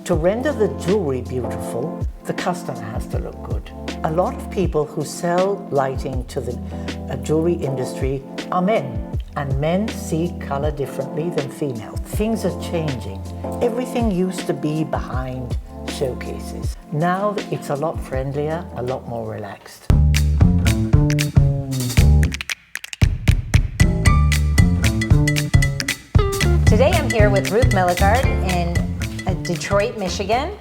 To render the jewelry beautiful, the customer has to look good. A lot of people who sell lighting to the jewelry industry are men, and men see color differently than females. Things are changing. Everything used to be behind showcases. Now it's a lot friendlier, a lot more relaxed. Today I'm here with Ruth Mellegaard in Detroit, Michigan.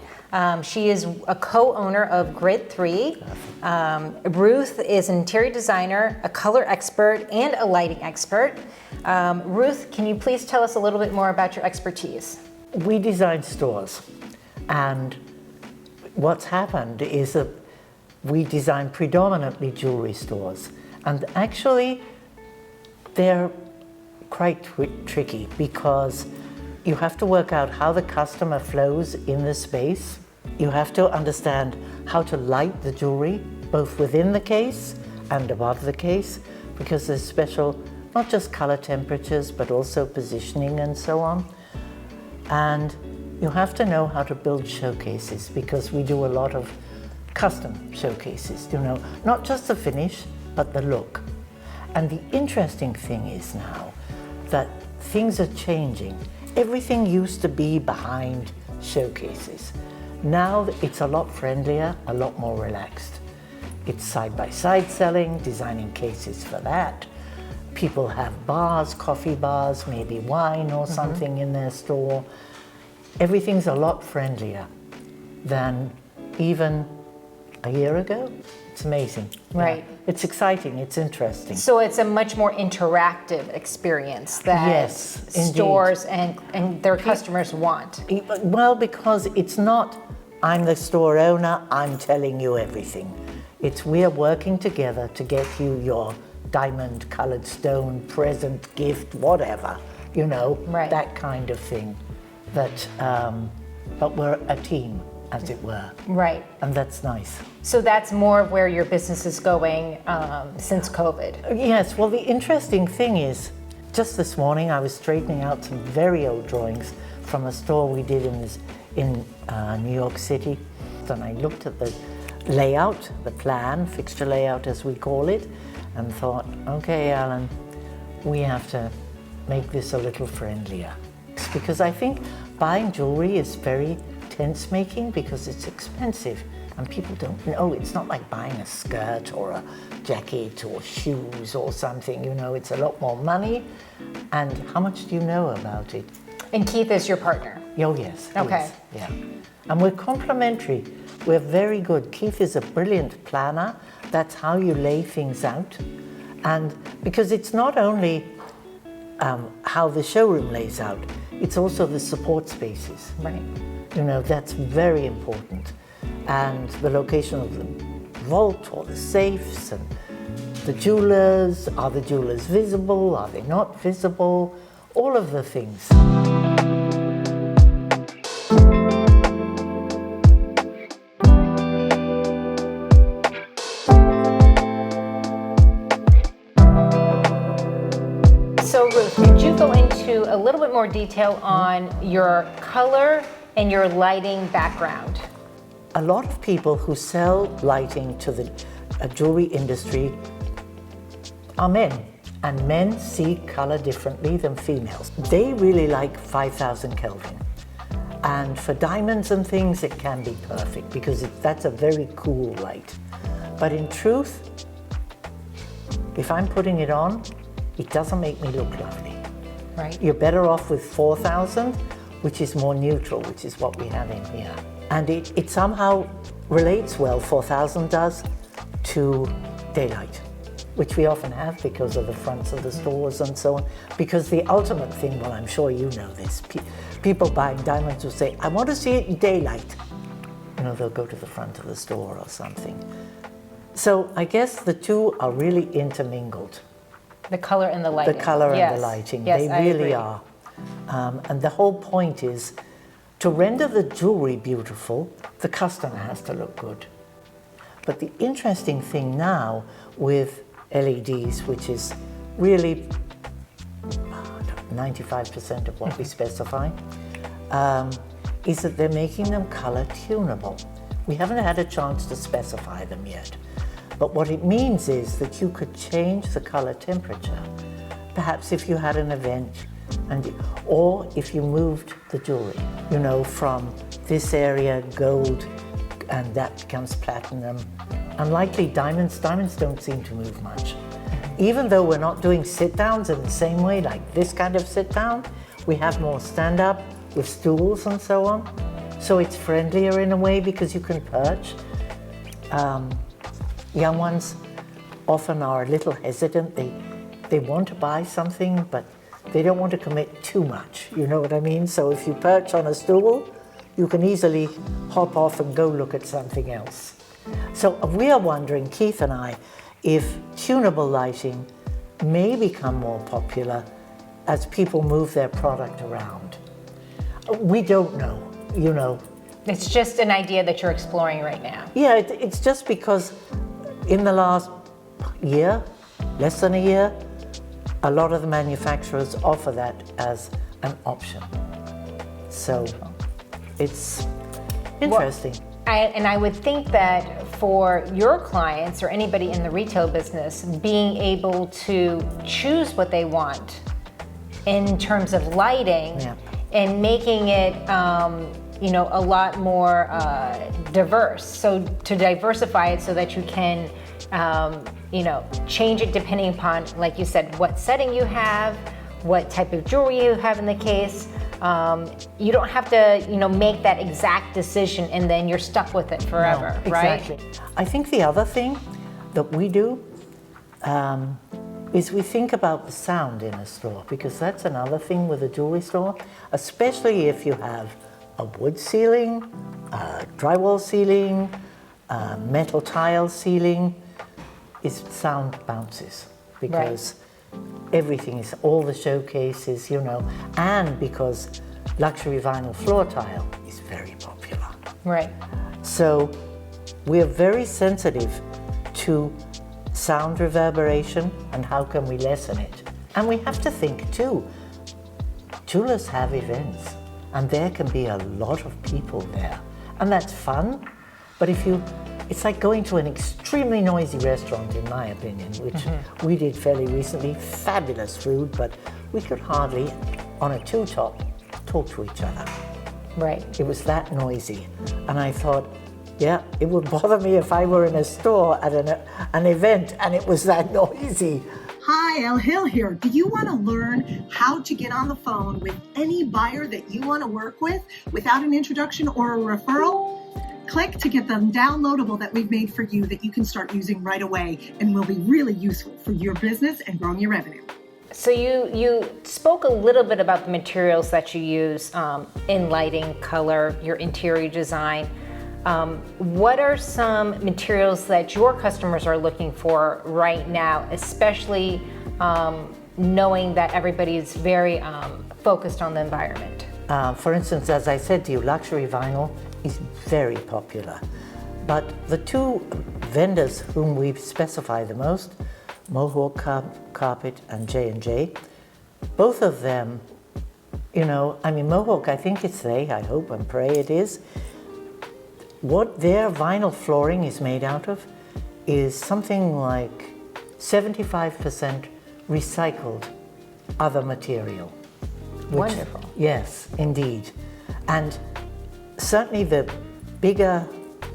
She is a co-owner of Grid 3. Ruth is an interior designer, a color expert, and a lighting expert. Ruth, can you please tell us a little bit more about your expertise? We design stores, and what's happened is that we design predominantly jewelry stores, and actually they're quite tricky because you have to work out how the customer flows in the space. You have to understand how to light the jewelry, both within the case and above the case, because there's special, not just color temperatures, but also positioning and so on. And you have to know how to build showcases, because we do a lot of custom showcases, not just the finish, but the look. And the interesting thing is now that things are changing. Everything used to be behind showcases. Now it's a lot friendlier, a lot more relaxed. It's side-by-side selling, designing cases for that. People have bars, coffee bars, maybe wine or something in their store. Everything's a lot friendlier than even a year ago. It's amazing. Right. Yeah. It's exciting, it's interesting. So it's a much more interactive experience that Yes, stores and their customers want. Well, because it's not, I'm the store owner, I'm telling you everything. It's we're working together to get you your diamond colored stone, present, gift, whatever, Right. that kind of thing. But we're a team, as it were. Right. And that's nice. So that's more of where your business is going since COVID. Yes, well, the interesting thing is, just this morning I was straightening out some very old drawings from a store we did in New York City. And I looked at the layout, the plan, fixture layout as we call it, and thought, okay, Alan, we have to make this a little friendlier. Because I think buying jewelry is very tense-making because it's expensive. And people don't know. It's not like buying a skirt or a jacket or shoes or something, it's a lot more money. And how much do you know about it? And Keith is your partner? Oh, yes. Okay. Yes, yeah. And we're complementary. We're very good. Keith is a brilliant planner. That's how you lay things out. And because it's not only how the showroom lays out, it's also the support spaces. Right. That's very important. And the location of the vault or the safes and the jewelers. Are the jewelers visible? Are they not visible? All of the things. So Ruth, could you go into a little bit more detail on your color and your lighting background? A lot of people who sell lighting to the jewelry industry are men, and men see color differently than females. They really like 5,000 Kelvin. And for diamonds and things, it can be perfect because that's a very cool light. But in truth, if I'm putting it on, it doesn't make me look lovely. Right. You're better off with 4,000, which is more neutral, which is what we have in here. And it somehow relates well, 4,000 does, to daylight, which we often have because of the fronts of the stores and so on. Because the ultimate thing, well, I'm sure you know this, people buying diamonds will say, I want to see it in daylight. They'll go to the front of the store or something. So I guess the two are really intermingled. The color and the lighting. The color Yes. and the lighting, Yes, they I really agree. are. And the whole point is, to render the jewelry beautiful, the customer has to look good. But the interesting thing now with LEDs, which is really 95% of what we specify, is that they're making them color tunable. We haven't had a chance to specify them yet, but what it means is that you could change the color temperature, perhaps if you had an event, or if you moved the jewelry, you know, from this area gold and that becomes platinum. Unlikely diamonds don't seem to move much. Even though we're not doing sit-downs in the same way, like this kind of sit-down, we have more stand-up with stools and so on. So it's friendlier in a way because you can perch. Young ones often are a little hesitant. They want to buy something, but they don't want to commit too much, you know what I mean? So if you perch on a stool, you can easily hop off and go look at something else. So we are wondering, Keith and I, if tunable lighting may become more popular as people move their product around. We don't know, you know. It's just an idea that you're exploring right now. Yeah, it's just because in the last year, less than a year, a lot of the manufacturers offer that as an option. So it's interesting. I would think that for your clients or anybody in the retail business, being able to choose what they want in terms of lighting and making it you know, a lot more diverse. So to diversify it so that you can you know, change it depending upon, like you said, what setting you have, what type of jewelry you have in the case. You don't have to, you know, make that exact decision and then you're stuck with it forever, no, right? Exactly. I think the other thing that we do is we think about the sound in a store, because that's another thing with a jewelry store, especially if you have a wood ceiling, a drywall ceiling, a metal tile ceiling, is sound bounces, because everything is, all the showcases, you know, and because luxury vinyl floor tile is very popular. Right. So we are very sensitive to sound reverberation and how can we lessen it. And we have to think too, jewelers have events and there can be a lot of people there. And that's fun, but it's like going to an extremely noisy restaurant, in my opinion, which we did fairly recently. Fabulous food, but we could hardly, on a two-top, talk to each other. Right. It was that noisy. And I thought, yeah, it would bother me if I were in a store at an event and it was that noisy. Hi, El Hill here. Do you want to learn how to get on the phone with any buyer that you want to work with without an introduction or a referral? Click to get the downloadable that we've made for you that you can start using right away and will be really useful for your business and growing your revenue. So you spoke a little bit about the materials that you use in lighting, color, your interior design. What are some materials that your customers are looking for right now, especially knowing that everybody is very focused on the environment? For instance, as I said to you, luxury vinyl is very popular. But the two vendors whom we specify the most, Mohawk Carpet and J&J, both of them, you know, I mean, Mohawk, I think it's they, I hope and pray it is. What their vinyl flooring is made out of is something like 75% recycled other material. Wonderful. Yes, indeed. And certainly the bigger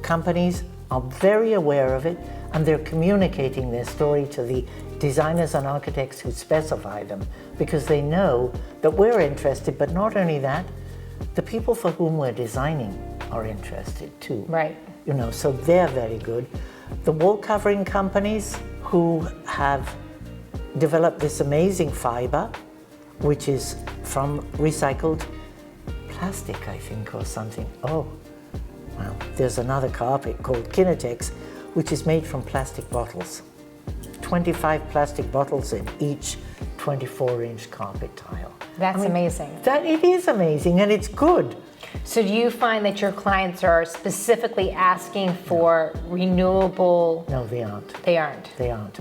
companies are very aware of it, and they're communicating their story to the designers and architects who specify them, because they know that we're interested, but not only that, the people for whom we're designing are interested too. Right. You know, so they're very good. The wall covering companies who have developed this amazing fiber, which is from recycled plastic, I think, or something. Oh, well, there's another carpet called Kinetex, which is made from plastic bottles. 25 plastic bottles in each 24-inch carpet tile. That's amazing. It is amazing, and it's good. So do you find that your clients are specifically asking for renewable? No, they aren't. They aren't. They aren't.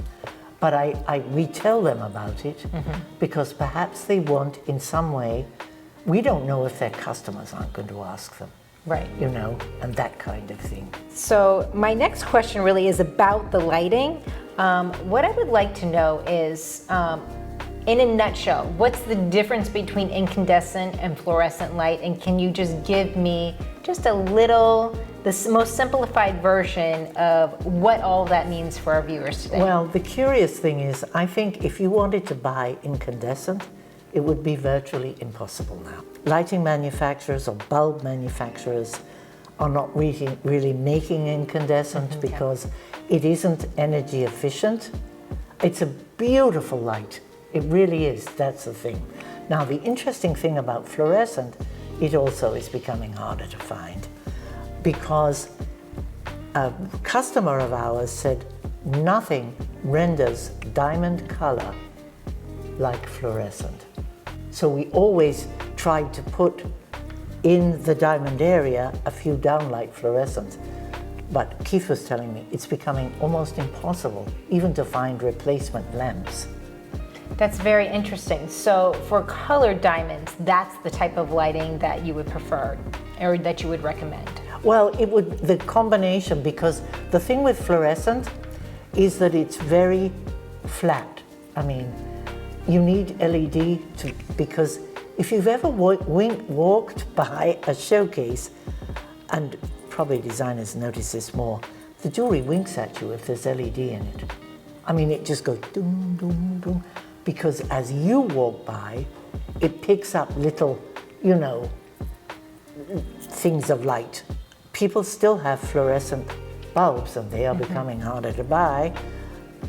But we tell them about it because perhaps they want in some way we don't know if their customers aren't going to ask them, Right. you know, and that kind of thing. So my next question really is about the lighting. What I would like to know is, in a nutshell, what's the difference between incandescent and fluorescent light? And can you just give me just a little, the most simplified version of what all that means for our viewers today? Well, the curious thing is, I think if you wanted to buy incandescent, it would be virtually impossible now. Lighting manufacturers or bulb manufacturers are not really making incandescent because it isn't energy efficient. It's a beautiful light. It really is, that's the thing. Now, the interesting thing about fluorescent, it also is becoming harder to find because a customer of ours said nothing renders diamond color like fluorescent. So we always tried to put in the diamond area a few downlight fluorescents. But Keith was telling me it's becoming almost impossible even to find replacement lamps. That's very interesting. So for colored diamonds, that's the type of lighting that you would prefer or that you would recommend? Well, it would, the combination, because the thing with fluorescent is that it's very flat. I mean, you need LED because if you've ever walked by a showcase, and probably designers notice this more, the jewelry winks at you if there's LED in it. I mean, it just goes doom, doom, doom, because as you walk by, it picks up little, you know, things of light. People still have fluorescent bulbs, and they are becoming harder to buy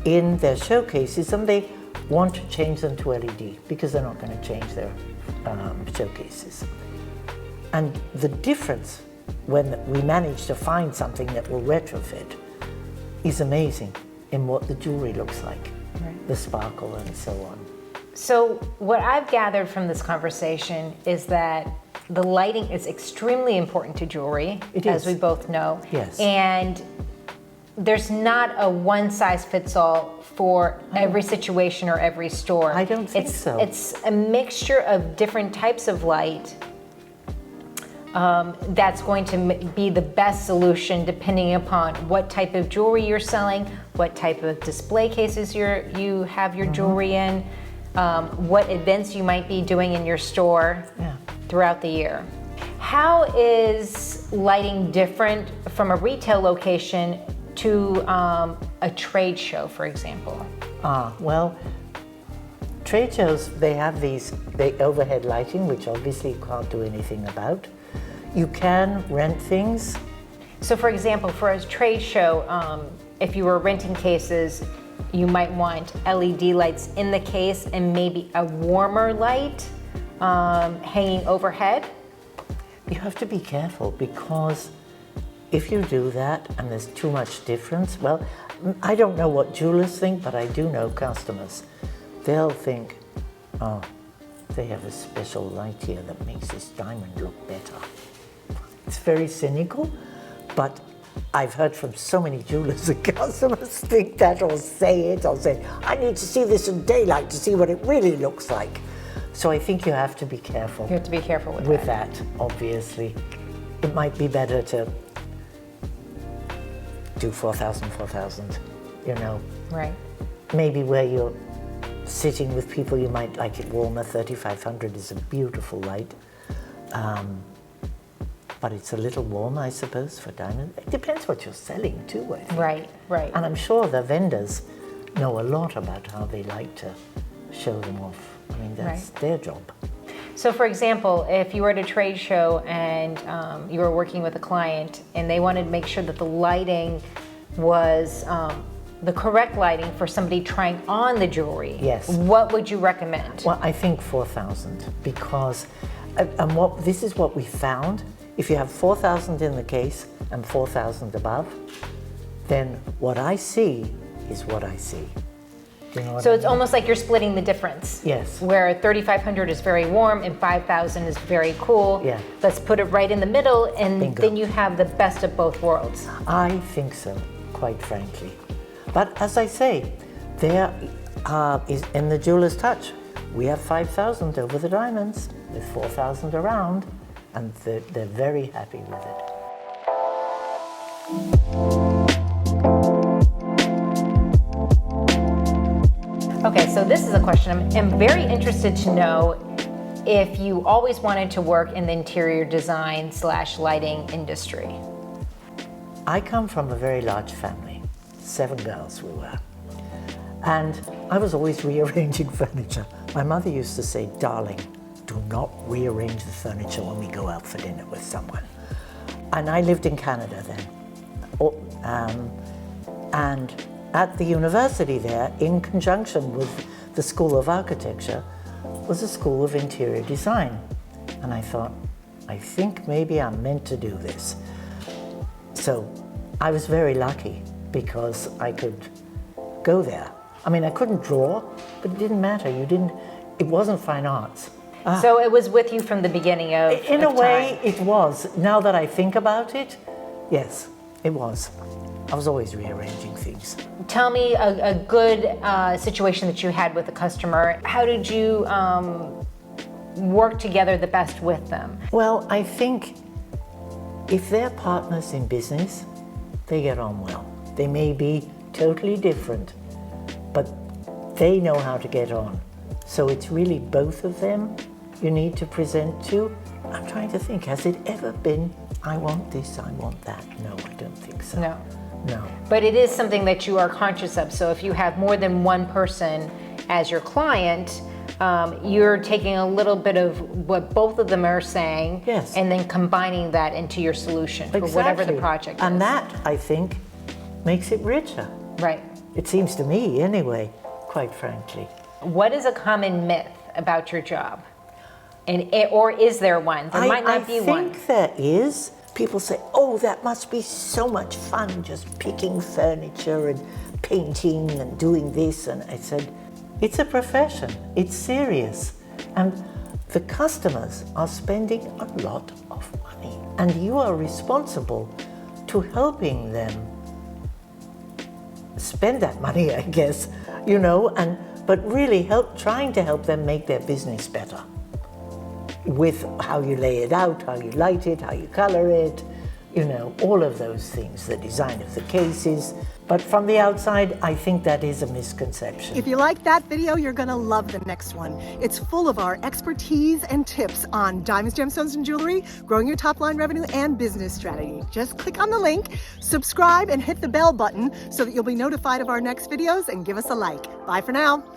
in their showcases, and they want to change them to LED because they're not going to change their showcases. And the difference when we manage to find something that will retrofit is amazing in what the jewelry looks like, the sparkle and so on. So what I've gathered from this conversation is that the lighting is extremely important to jewelry, as we both know. Yes. And there's not a one-size-fits-all for every situation or every store. I don't think so. It's a mixture of different types of light that's going to be the best solution depending upon what type of jewelry you're selling, what type of display cases you have your jewelry in, what events you might be doing in your store throughout the year. How is lighting different from a retail location to a trade show, for example? Well, trade shows, they have these overhead lighting, which obviously you can't do anything about. You can rent things. So for example, for a trade show, if you were renting cases, you might want LED lights in the case and maybe a warmer light hanging overhead. You have to be careful because if you do that and there's too much difference, well, I don't know what jewelers think, but I do know customers. They'll think, oh, they have a special light here that makes this diamond look better. It's very cynical, but I've heard from so many jewelers that customers think that or say it, or say, I need to see this in daylight to see what it really looks like. So I think you have to be careful. You have to be careful with that, obviously. It might be better to do 4,000, 4,000, you know. Right. Maybe where you're sitting with people, you might like it warmer. 3,500 is a beautiful light. But it's a little warm, I suppose, for diamond. It depends what you're selling too, I think. Right, right. And I'm sure the vendors know a lot about how they like to show them off. I mean, that's their job. So for example, if you were at a trade show and you were working with a client and they wanted to make sure that the lighting was the correct lighting for somebody trying on the jewelry, what would you recommend? Well, I think 4,000 because, and this is what we found. If you have 4,000 in the case and 4,000 above, then what I see is what I see. You know what So I it's mean? almost like you're splitting the difference. Yes. Where 3,500 is very warm and 5,000 is very cool. Yeah. Let's put it right in the middle and Bingo. then you have the best of both worlds. I think so, quite frankly. But as I say, there is in the jeweler's touch. we have 5,000 over the diamonds with 4,000 around, and they're very happy with it. Okay, so this is a question. I'm very interested to know if you always wanted to work in the interior design / lighting industry. I come from a very large family, 7 girls we were. And I was always rearranging furniture. My mother used to say, darling, do not rearrange the furniture when we go out for dinner with someone. And I lived in Canada then. And at the university there, in conjunction with the School of Architecture, was a School of Interior Design. And I thought, I think maybe I'm meant to do this. So I was very lucky because I could go there. I mean, I couldn't draw, but it didn't matter. It wasn't fine arts. So it was with you from the beginning of In a way, time. it was. Now that I think about it, yes, it was. I was always rearranging things. Tell me a good situation that you had with a customer. How did you work together the best with them? Well, I think if they're partners in business, they get on well. They may be totally different, but they know how to get on. So it's really both of them you need to present to. I'm trying to think, has it ever been, I want this, I want that? No, I don't think so. No. No. But it is something that you are conscious of. So if you have more than one person as your client, you're taking a little bit of what both of them are saying, yes, and then combining that into your solution for whatever the project is. And that, I think, makes it richer. Right. It seems to me, anyway, quite frankly. What is a common myth about your job? Or is there one? There might not be one. I think there is. People say, oh, that must be so much fun, just picking furniture and painting and doing this. And I said, it's a profession. It's serious. And the customers are spending a lot of money. And you are responsible to helping them spend that money, I guess, but really trying to help them make their business better. With how you lay it out, how you light it, how you color it, all of those things, the design of the cases. But from the outside, I think that is a misconception. If you like that video, you're gonna love the next one. It's full of our expertise and tips on diamonds, gemstones, and jewelry, growing your top line revenue and business strategy. Just click on the link, subscribe, and hit the bell button so that you'll be notified of our next videos, and give us a like. Bye for now.